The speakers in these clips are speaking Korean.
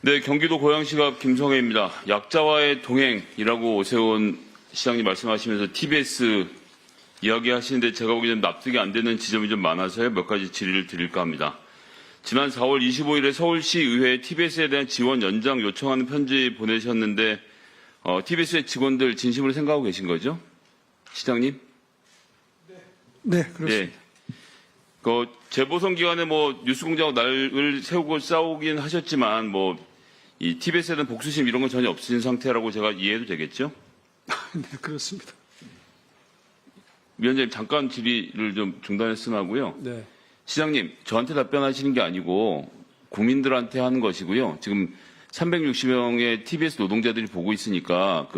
네, 경기도 고양시갑 김성혜입니다. 약자와의 동행이라고 오세훈 시장님 말씀하시면서 TBS 이야기하시는데 제가 보기에는 납득이 안 되는 지점이 좀 많아서요. 몇 가지 질의를 드릴까 합니다. 지난 4월 25일에 서울시 의회에 TBS에 대한 지원 연장 요청하는 편지 보내셨는데 TBS의 직원들 진심으로 생각하고 계신 거죠? 시장님? 네, 그렇습니다. 네. 재보선 기간에 뉴스공장하고 날을 세우고 싸우긴 하셨지만 이 TBS에 대한 복수심 이런 건 전혀 없으신 상태라고 제가 이해해도 되겠죠? 네, 그렇습니다. 위원장님 잠깐 질의를 좀 중단했으면 하고요. 네. 시장님, 저한테 답변하시는 게 아니고 국민들한테 하는 것이고요. 지금 360명의 TBS 노동자들이 보고 있으니까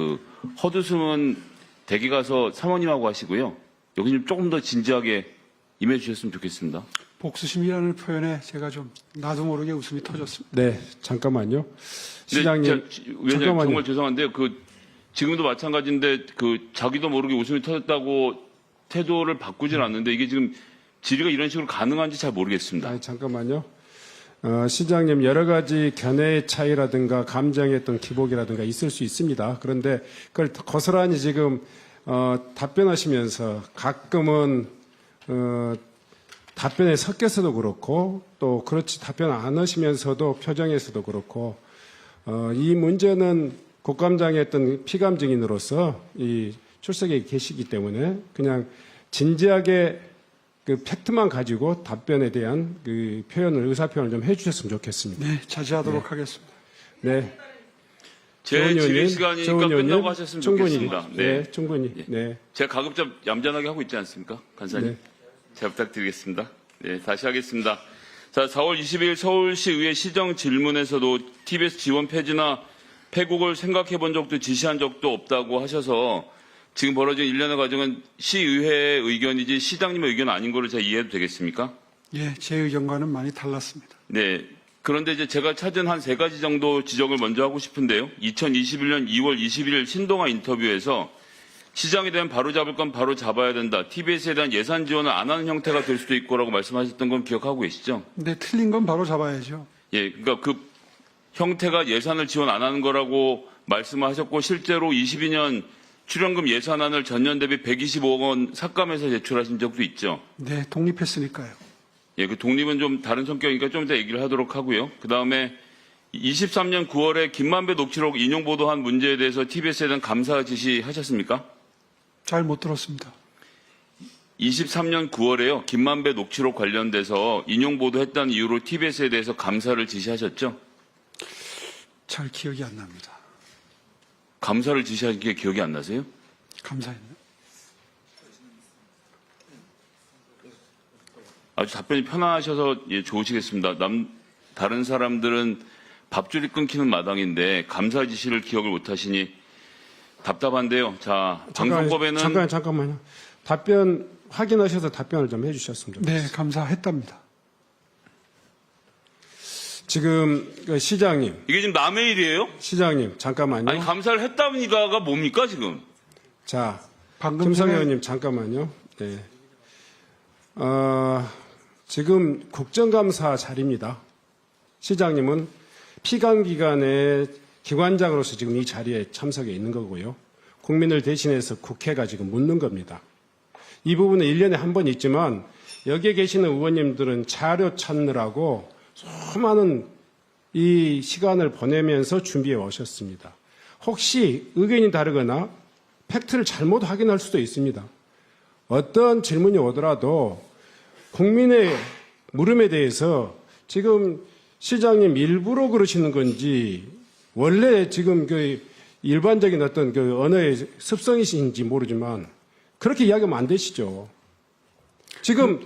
헛웃음은 댁에 가서 사모님하고 하시고요. 여기 좀 조금 더 진지하게 임해 주셨으면 좋겠습니다. 복수심이라는 표현에 제가 좀 나도 모르게 웃음이 터졌습니다. 네, 잠깐만요. 시장님, 위원장님 잠깐만요. 정말 죄송한데요. 지금도 마찬가지인데 자기도 모르게 웃음이 터졌다고 태도를 바꾸질 않는데 이게 지금 질의가 이런 식으로 가능한지 잘 모르겠습니다. 아니, 잠깐만요. 시장님 여러 가지 견해의 차이라든가 감정의 어떤 기복이라든가 있을 수 있습니다. 그런데 그걸 고스란히 지금 답변하시면서 가끔은 답변에 섞여서도 그렇고 또 그렇지 답변 안 하시면서도 표정에서도 그렇고 이 문제는 국감장의 어떤 피감 증인으로서 이 출석에 계시기 때문에 그냥 진지하게 팩트만 가지고 답변에 대한 의사 표현을 좀 해주셨으면 좋겠습니다. 네, 자제하도록 하겠습니다. 네. 제 질의 시간이니까 끝나고 하셨으면 좋겠습니다. 네, 충분히. 네. 제가 가급적 얌전하게 하고 있지 않습니까? 간사님. 네. 잘 부탁드리겠습니다. 네, 다시 하겠습니다. 자, 4월 20일 서울시 의회 시정 질문에서도 TBS 지원 폐지나 폐국을 생각해 본 적도 지시한 적도 없다고 하셔서 지금 벌어진 일련의 과정은 시의회의 의견이지 시장님의 의견 아닌 걸로 제가 이해해도 되겠습니까? 예, 제 의견과는 많이 달랐습니다. 네. 그런데 이제 제가 찾은 한 세 가지 정도 지적을 먼저 하고 싶은데요. 2021년 2월 21일 신동아 인터뷰에서 시장에 대한 바로잡을 건 바로 잡아야 된다. TBS에 대한 예산 지원을 안 하는 형태가 될 수도 있고라고 말씀하셨던 건 기억하고 계시죠? 네, 틀린 건 바로 잡아야죠. 예, 그러니까 형태가 예산을 지원 안 하는 거라고 말씀하셨고 실제로 22년 출연금 예산안을 전년 대비 125억 원 삭감해서 제출하신 적도 있죠. 네, 독립했으니까요. 예, 독립은 좀 다른 성격이니까 좀 이따 얘기를 하도록 하고요. 그 다음에 23년 9월에 김만배 녹취록 인용 보도한 문제에 대해서 TBS에 대한 감사 지시하셨습니까? 잘 못 들었습니다. 23년 9월에요. 김만배 녹취록 관련돼서 인용 보도했다는 이유로 TBS에 대해서 감사를 지시하셨죠? 잘 기억이 안 납니다. 감사를 지시한 게 기억이 안 나세요? 감사했네요. 아주 답변이 편하셔서 좋으시겠습니다. 다른 사람들은 밥줄이 끊기는 마당인데 감사 지시를 기억을 못 하시니 답답한데요. 자, 방송법에는 잠깐만요. 답변 확인하셔서 답변을 좀 해주셨으면 좋겠습니다. 네, 감사했답니다. 지금 시장님, 이게 지금 남의 일이에요? 시장님 잠깐만요. 아니 감사를 했답니다가 뭡니까 지금? 자, 방금 김성 전에 의원님 잠깐만요. 네. 지금 국정감사 자리입니다. 시장님은 피감기관의 기관장으로서 지금 이 자리에 참석해 있는 거고요. 국민을 대신해서 국회가 지금 묻는 겁니다. 이 부분은 1년에 한 번 있지만 여기에 계시는 의원님들은 자료 찾느라고 수많은 이 시간을 보내면서 준비해 오셨습니다. 혹시 의견이 다르거나 팩트를 잘못 확인할 수도 있습니다. 어떤 질문이 오더라도 국민의 물음에 대해서 지금 시장님 일부러 그러시는 건지 원래 지금 일반적인 어떤 언어의 습성이신지 모르지만 그렇게 이야기하면 안 되시죠. 지금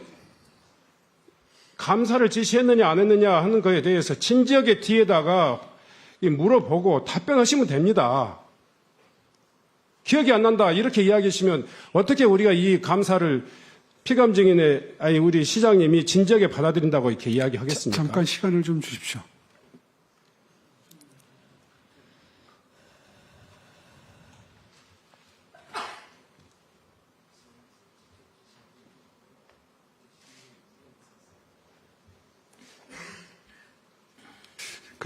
감사를 지시했느냐 안 했느냐 하는 거에 대해서 진지하게 뒤에다가 물어보고 답변하시면 됩니다. 기억이 안 난다 이렇게 이야기하시면 어떻게 우리가 이 감사를 피감 증인의 우리 시장님이 진지하게 받아들인다고 이렇게 이야기하겠습니까? 잠깐 시간을 좀 주십시오.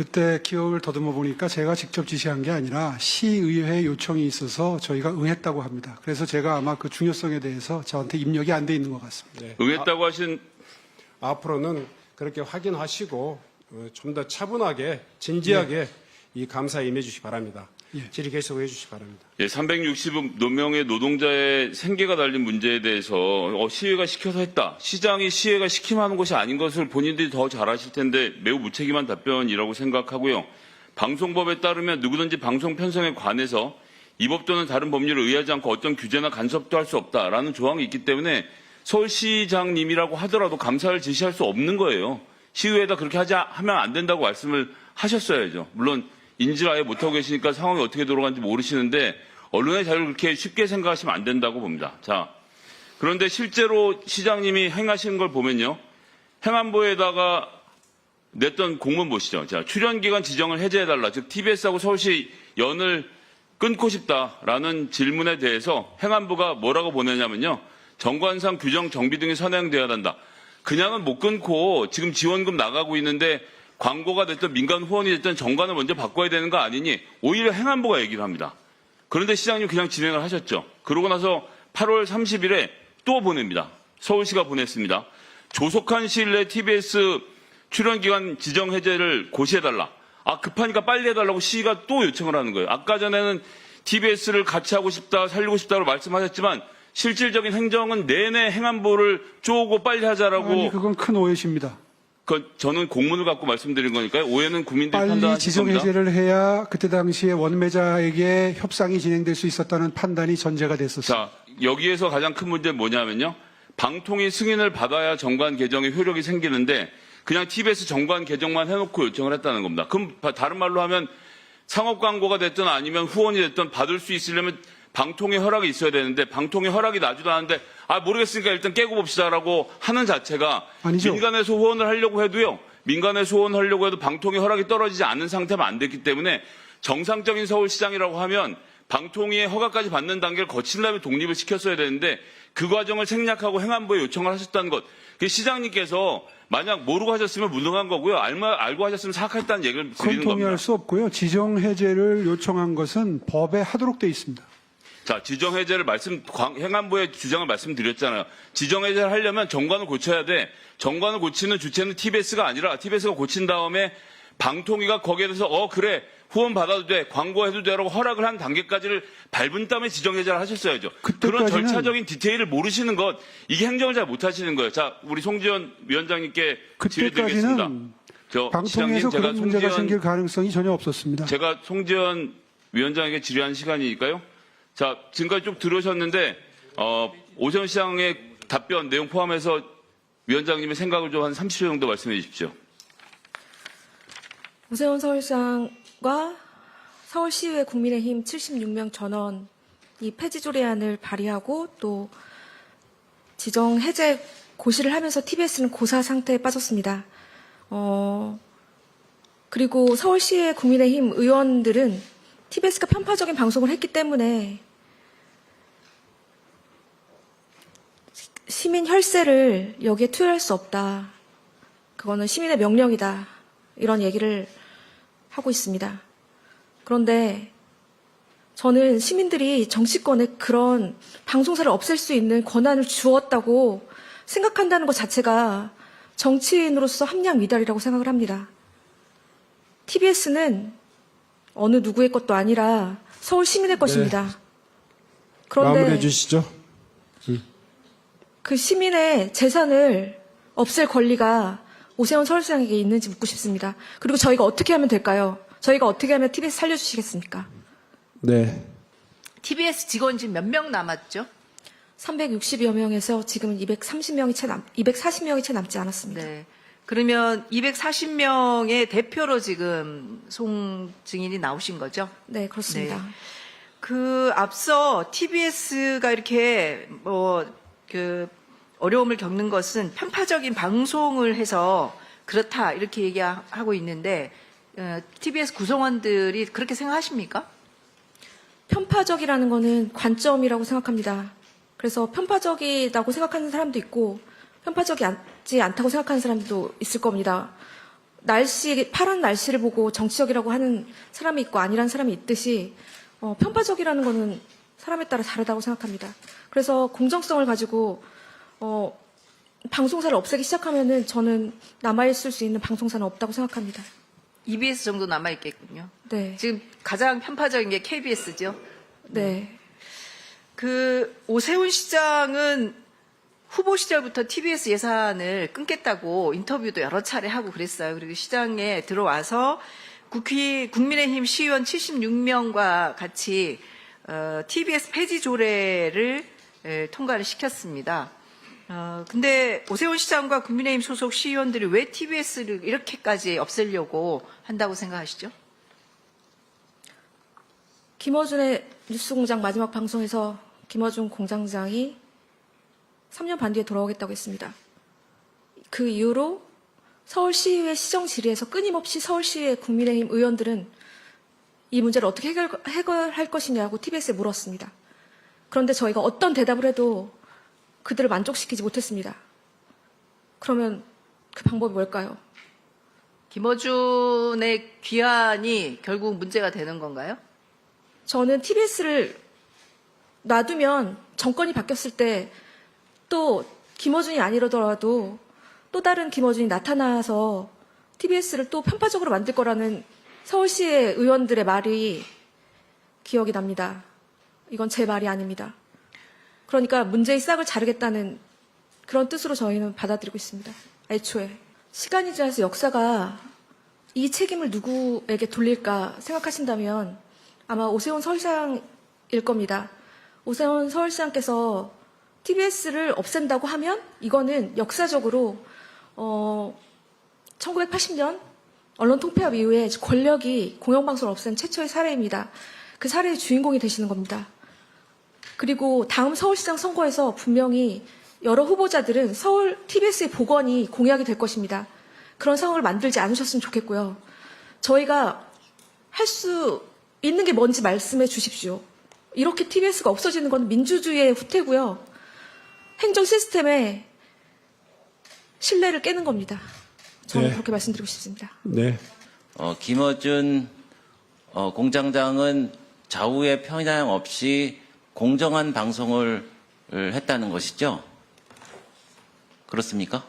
그때 기억을 더듬어 보니까 제가 직접 지시한 게 아니라 시의회 요청이 있어서 저희가 응했다고 합니다. 그래서 제가 아마 그 중요성에 대해서 저한테 입력이 안 돼 있는 것 같습니다. 네. 응했다고 하신 앞으로는 그렇게 확인하시고 좀 더 차분하게 진지하게 이 감사에 임해 주시기 바랍니다. 예. 질의 계속해 주시기 바랍니다. 360명의 노동자의 생계가 달린 문제에 대해서 시의회가 시켜서 했다. 시장이 시의회가 시키면 하는 것이 아닌 것을 본인들이 더 잘 아실 텐데 매우 무책임한 답변이라고 생각하고요. 방송법에 따르면 누구든지 방송 편성에 관해서 이 법 또는 다른 법률을 의하지 않고 어떤 규제나 간섭도 할 수 없다라는 조항이 있기 때문에 서울시장님이라고 하더라도 감사를 지시할 수 없는 거예요. 시의회에다 그렇게 하면 안 된다고 말씀을 하셨어야죠. 물론 인지를 아예 못하고 계시니까 상황이 어떻게 돌아가는지 모르시는데 언론의 자유를 그렇게 쉽게 생각하시면 안 된다고 봅니다. 자, 그런데 실제로 시장님이 행하시는 걸 보면요. 행안부에다가 냈던 공문 보시죠. 자, 출연기간 지정을 해제해달라. 즉 TBS하고 서울시 연을 끊고 싶다라는 질문에 대해서 행안부가 뭐라고 보내냐면요. 정관상 규정 정비 등이 선행되어야 한다. 그냥은 못 끊고 지금 지원금 나가고 있는데 광고가 됐든 민간 후원이 됐든 정관을 먼저 바꿔야 되는 거 아니니 오히려 행안부가 얘기를 합니다. 그런데 시장님 그냥 진행을 하셨죠. 그러고 나서 8월 30일에 또 보냅니다. 서울시가 보냈습니다. 조속한 시일 내에 TBS 출연기간 지정 해제를 고시해달라. 급하니까 빨리 해달라고 시가 또 요청을 하는 거예요. 아까 전에는 TBS를 같이 하고 싶다, 살리고 싶다고 말씀하셨지만 실질적인 행정은 내내 행안부를 쪼고 빨리 하자라고. 아니, 그건 큰 오해십니다. 저는 공문을 갖고 말씀드린 거니까요. 오해는 국민들이 빨리 판단하실 지정 겁니다. 해제를 해야 그때 당시에 원매자에게 협상이 진행될 수 있었다는 판단이 전제가 됐었습니다. 자, 여기에서 가장 큰 문제는 뭐냐면요. 방통위 승인을 받아야 정관 개정의 효력이 생기는데 그냥 TBS 정관 개정만 해놓고 요청을 했다는 겁니다. 그럼 다른 말로 하면 상업 광고가 됐든 아니면 후원이 됐든 받을 수 있으려면 방통위 허락이 있어야 되는데 방통위 허락이 나지도 않은데 모르겠으니까 일단 깨고 봅시다라고 하는 자체가 아니죠. 민간에서 후원을 하려고 해도요. 민간에서 후원하려고 해도 방통위 허락이 떨어지지 않은 상태면 안 됐기 때문에 정상적인 서울시장이라고 하면 방통위의 허가까지 받는 단계를 거친 다음에 독립을 시켰어야 되는데 그 과정을 생략하고 행안부에 요청을 하셨다는 것. 시장님께서 만약 모르고 하셨으면 무능한 거고요. 알고 하셨으면 사악했다는 얘기를 그건 드리는 겁니다. 동의할 수 없고요. 지정 해제를 요청한 것은 법에 하도록 되어 있습니다. 자, 지정 해제를 행안부의 주장을 말씀드렸잖아요. 지정 해제를 하려면 정관을 고쳐야 돼. 정관을 고치는 주체는 TBS가 아니라 TBS가 고친 다음에 방통위가 거기에 대해서 그래 후원 받아도 돼 광고해도 돼라고 허락을 한 단계까지를 밟은 다음에 지정 해제를 하셨어야죠. 그런 그때까지는- 절차적인 디테일을 모르시는 것 이게 행정을 잘 못하시는 거예요. 자, 우리 송지현 위원장님께 질의드리겠습니다. 그때까지는 시장님, 방통위에서 그런 문제가 생길 가능성이 전혀 없었습니다. 제가 송지현 위원장에게 질의한 시간이니까요. 자, 지금까지 쭉 들으셨는데 오세훈 시장의 답변 내용 포함해서 위원장님의 생각을 좀 한 30초 정도 말씀해 주십시오. 오세훈 서울시장과 서울시의회 국민의힘 76명 전원이 폐지 조례안을 발의하고 또 지정 해제 고시를 하면서 TBS는 고사 상태에 빠졌습니다. 그리고 서울시의 국민의힘 의원들은 TBS가 편파적인 방송을 했기 때문에 시민 혈세를 여기에 투여할 수 없다. 그거는 시민의 명령이다. 이런 얘기를 하고 있습니다. 그런데 저는 시민들이 정치권에 그런 방송사를 없앨 수 있는 권한을 주었다고 생각한다는 것 자체가 정치인으로서 함량 미달이라고 생각을 합니다. TBS는 어느 누구의 것도 아니라 서울 시민의 것입니다. 그런데 마무리해 주시죠. 그 시민의 재산을 없앨 권리가 오세훈 서울시장에게 있는지 묻고 싶습니다. 그리고 저희가 어떻게 하면 될까요? 저희가 어떻게 하면 TBS 살려주시겠습니까? 네. TBS 직원 지금 몇 명 남았죠? 360여 명에서 지금 240명이 채 남지 않았습니다. 네. 그러면 240명의 대표로 지금 송 증인이 나오신 거죠? 네, 그렇습니다. 네. 그 앞서 TBS가 이렇게 어려움을 겪는 것은 편파적인 방송을 해서 그렇다 이렇게 얘기하고 있는데 TBS 구성원들이 그렇게 생각하십니까? 편파적이라는 거는 관점이라고 생각합니다. 그래서 편파적이라고 생각하는 사람도 있고 편파적이지 않다고 생각하는 사람도 있을 겁니다. 파란 날씨를 보고 정치적이라고 하는 사람이 있고 아니라는 사람이 있듯이 편파적이라는 거는 사람에 따라 다르다고 생각합니다. 그래서 공정성을 가지고 방송사를 없애기 시작하면은 저는 남아있을 수 있는 방송사는 없다고 생각합니다. EBS 정도 남아 있겠군요. 네. 지금 가장 편파적인 게 KBS죠. 네. 오세훈 시장은 후보 시절부터 TBS 예산을 끊겠다고 인터뷰도 여러 차례 하고 그랬어요. 그리고 시장에 들어와서 국민의힘 시의원 76명과 같이 TBS 폐지 조례를 통과를 시켰습니다. 근데 오세훈 시장과 국민의힘 소속 시의원들이 왜 TBS를 이렇게까지 없애려고 한다고 생각하시죠? 김어준의 뉴스공장 마지막 방송에서 김어준 공장장이 3년 반 뒤에 돌아오겠다고 했습니다. 그 이후로 서울시의회 시정 질의에서 끊임없이 서울시의 국민의힘 의원들은 이 문제를 어떻게 해결할 것이냐고 TBS에 물었습니다. 그런데 저희가 어떤 대답을 해도 그들을 만족시키지 못했습니다. 그러면 그 방법이 뭘까요? 김어준의 귀환이 결국 문제가 되는 건가요? 저는 TBS를 놔두면 정권이 바뀌었을 때 또 김어준이 아니더라도 또 다른 김어준이 나타나서 TBS를 또 편파적으로 만들 거라는 서울시의 의원들의 말이 기억이 납니다. 이건 제 말이 아닙니다. 그러니까 문제의 싹을 자르겠다는 그런 뜻으로 저희는 받아들이고 있습니다. 애초에. 시간이 지나서 역사가 이 책임을 누구에게 돌릴까 생각하신다면 아마 오세훈 서울시장일 겁니다. 오세훈 서울시장께서 TBS를 없앤다고 하면 이거는 역사적으로 1980년 언론 통폐합 이후에 권력이 공영방송을 없앤 최초의 사례입니다. 그 사례의 주인공이 되시는 겁니다. 그리고 다음 서울시장 선거에서 분명히 여러 후보자들은 서울 TBS의 복원이 공약이 될 것입니다. 그런 상황을 만들지 않으셨으면 좋겠고요. 저희가 할 수 있는 게 뭔지 말씀해 주십시오. 이렇게 TBS가 없어지는 건 민주주의의 후퇴고요. 행정 시스템의 신뢰를 깨는 겁니다. 저는 네. 그렇게 말씀드리고 싶습니다. 네. 김어준 공장장은 좌우의 편향 없이 공정한 방송을 했다는 것이죠? 그렇습니까?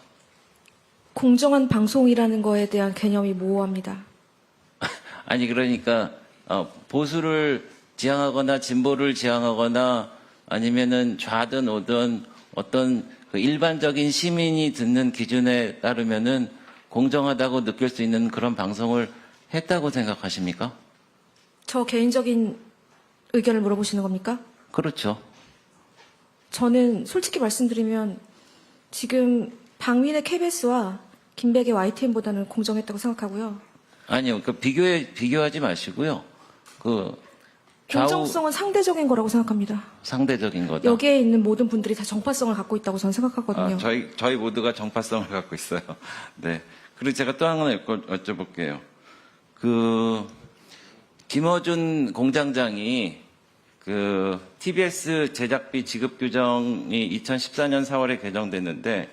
공정한 방송이라는 거에 대한 개념이 모호합니다. 아니 그러니까 보수를 지향하거나 진보를 지향하거나 아니면은 좌든 우든 어떤 그 일반적인 시민이 듣는 기준에 따르면은 공정하다고 느낄 수 있는 그런 방송을 했다고 생각하십니까? 저 개인적인 의견을 물어보시는 겁니까? 그렇죠. 저는 솔직히 말씀드리면 지금 박민의 KBS와 김백의 YTN보다는 공정했다고 생각하고요. 아니요, 비교하지 마시고요. 공정성은 상대적인 거라고 생각합니다. 상대적인 거다. 여기에 있는 모든 분들이 다 정파성을 갖고 있다고 저는 생각하거든요. 저희 모두가 정파성을 갖고 있어요. 네. 그리고 제가 또 하나 여쭤볼게요. 김어준 공장장이 TBS 제작비 지급 규정이 2014년 4월에 개정됐는데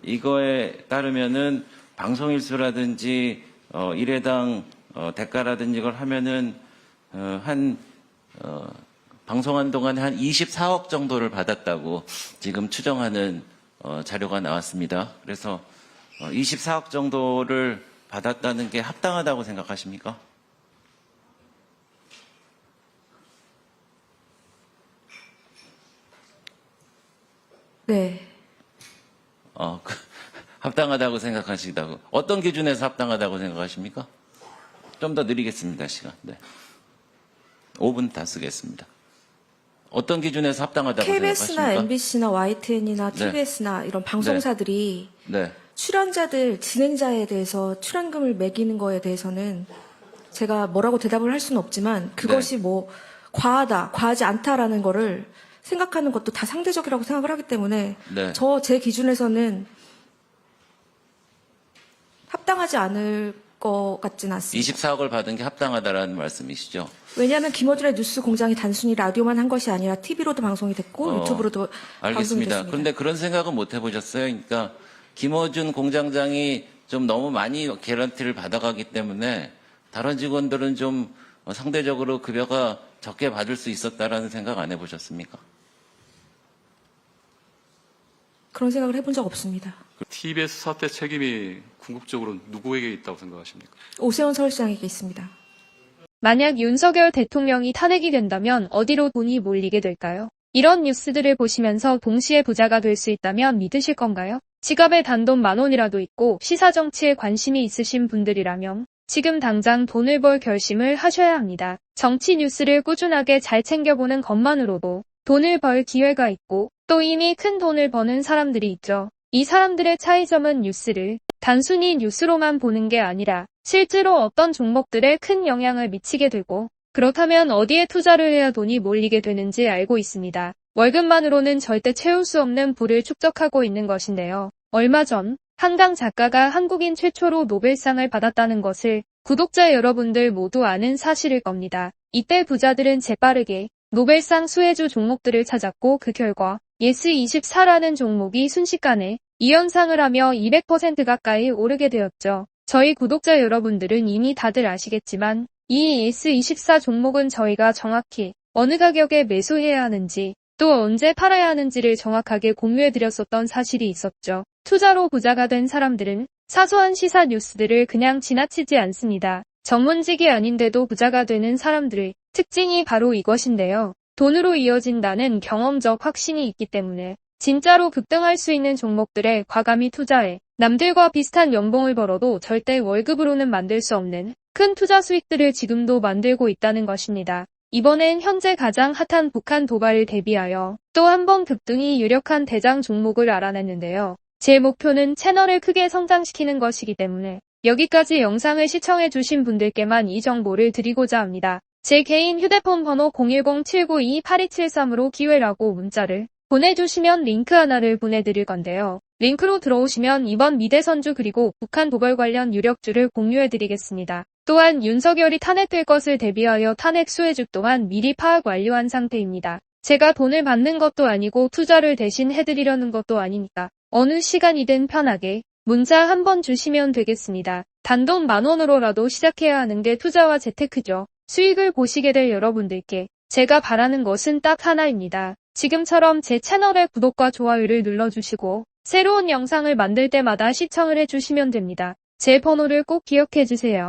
이거에 따르면은 방송일수라든지 일회당 대가라든지 이걸 하면은 방송한 동안에 한 24억 정도를 받았다고 지금 추정하는 자료가 나왔습니다. 그래서 24억 정도를 받았다는 게 합당하다고 생각하십니까? 네. 합당하다고 생각하시다고. 어떤 기준에서 합당하다고 생각하십니까? 좀 더 느리겠습니다, 시간. 네. 5분 다 쓰겠습니다. 어떤 기준에서 합당하다고 KBS나 생각하십니까? MBC나 YTN이나 네. TBS나 이런 방송사들이 네. 출연자들, 진행자에 대해서 출연금을 매기는 거에 대해서는 제가 뭐라고 대답을 할 수는 없지만 그것이 뭐 과하다, 과하지 않다라는 거를 생각하는 것도 다 상대적이라고 생각을 하기 때문에 네. 제 기준에서는 합당하지 않을 것 같지는 않습니다. 24억을 받은 게 합당하다라는 말씀이시죠? 왜냐하면 김어준의 뉴스 공장이 단순히 라디오만 한 것이 아니라 TV로도 방송이 됐고 유튜브로도 방송이 알겠습니다. 됐습니다. 그런데 그런 생각은 못 해보셨어요? 그러니까 김어준 공장장이 좀 너무 많이 개런티를 받아가기 때문에 다른 직원들은 좀 상대적으로 급여가 적게 받을 수 있었다라는 생각 안 해보셨습니까? 그런 생각을 해본 적 없습니다. TBS 사태 책임이 궁극적으로 누구에게 있다고 생각하십니까? 오세훈 서울시장에게 있습니다. 만약 윤석열 대통령이 탄핵이 된다면 어디로 돈이 몰리게 될까요? 이런 뉴스들을 보시면서 동시에 부자가 될 수 있다면 믿으실 건가요? 지갑에 단돈 10,000원이라도 있고 시사 정치에 관심이 있으신 분들이라면 지금 당장 돈을 벌 결심을 하셔야 합니다. 정치 뉴스를 꾸준하게 잘 챙겨보는 것만으로도 돈을 벌 기회가 있고 또 이미 큰 돈을 버는 사람들이 있죠. 이 사람들의 차이점은 뉴스를 단순히 뉴스로만 보는 게 아니라 실제로 어떤 종목들에 큰 영향을 미치게 되고 그렇다면 어디에 투자를 해야 돈이 몰리게 되는지 알고 있습니다. 월급만으로는 절대 채울 수 없는 부를 축적하고 있는 것인데요. 얼마 전 한강 작가가 한국인 최초로 노벨상을 받았다는 것을 구독자 여러분들 모두 아는 사실일 겁니다. 이때 부자들은 재빠르게 노벨상 수혜주 종목들을 찾았고 그 결과 예스24라는 종목이 순식간에 2연상을 하며 200% 가까이 오르게 되었죠. 저희 구독자 여러분들은 이미 다들 아시겠지만 이 예스24 종목은 저희가 정확히 어느 가격에 매수해야 하는지 또 언제 팔아야 하는지를 정확하게 공유해드렸었던 사실이 있었죠. 투자로 부자가 된 사람들은 사소한 시사 뉴스들을 그냥 지나치지 않습니다. 전문직이 아닌데도 부자가 되는 사람들의 특징이 바로 이것인데요. 돈으로 이어진다는 경험적 확신이 있기 때문에 진짜로 급등할 수 있는 종목들에 과감히 투자해 남들과 비슷한 연봉을 벌어도 절대 월급으로는 만들 수 없는 큰 투자 수익들을 지금도 만들고 있다는 것입니다. 이번엔 현재 가장 핫한 북한 도발을 대비하여 또 한 번 급등이 유력한 대장 종목을 알아냈는데요. 제 목표는 채널을 크게 성장시키는 것이기 때문에 여기까지 영상을 시청해주신 분들께만 이 정보를 드리고자 합니다. 제 개인 휴대폰 번호 010-792-8273으로 기회라고 문자를 보내주시면 링크 하나를 보내드릴 건데요. 링크로 들어오시면 이번 미대선주 그리고 북한 도발 관련 유력주를 공유해드리겠습니다. 또한 윤석열이 탄핵될 것을 대비하여 탄핵 수혜주 또한 미리 파악 완료한 상태입니다. 제가 돈을 받는 것도 아니고 투자를 대신 해드리려는 것도 아니니까 어느 시간이든 편하게 문자 한번 주시면 되겠습니다. 단돈 10,000원으로라도 시작해야 하는 게 투자와 재테크죠. 수익을 보시게 될 여러분들께 제가 바라는 것은 딱 하나입니다. 지금처럼 제 채널의 구독과 좋아요를 눌러주시고 새로운 영상을 만들 때마다 시청을 해주시면 됩니다. 제 번호를 꼭 기억해주세요.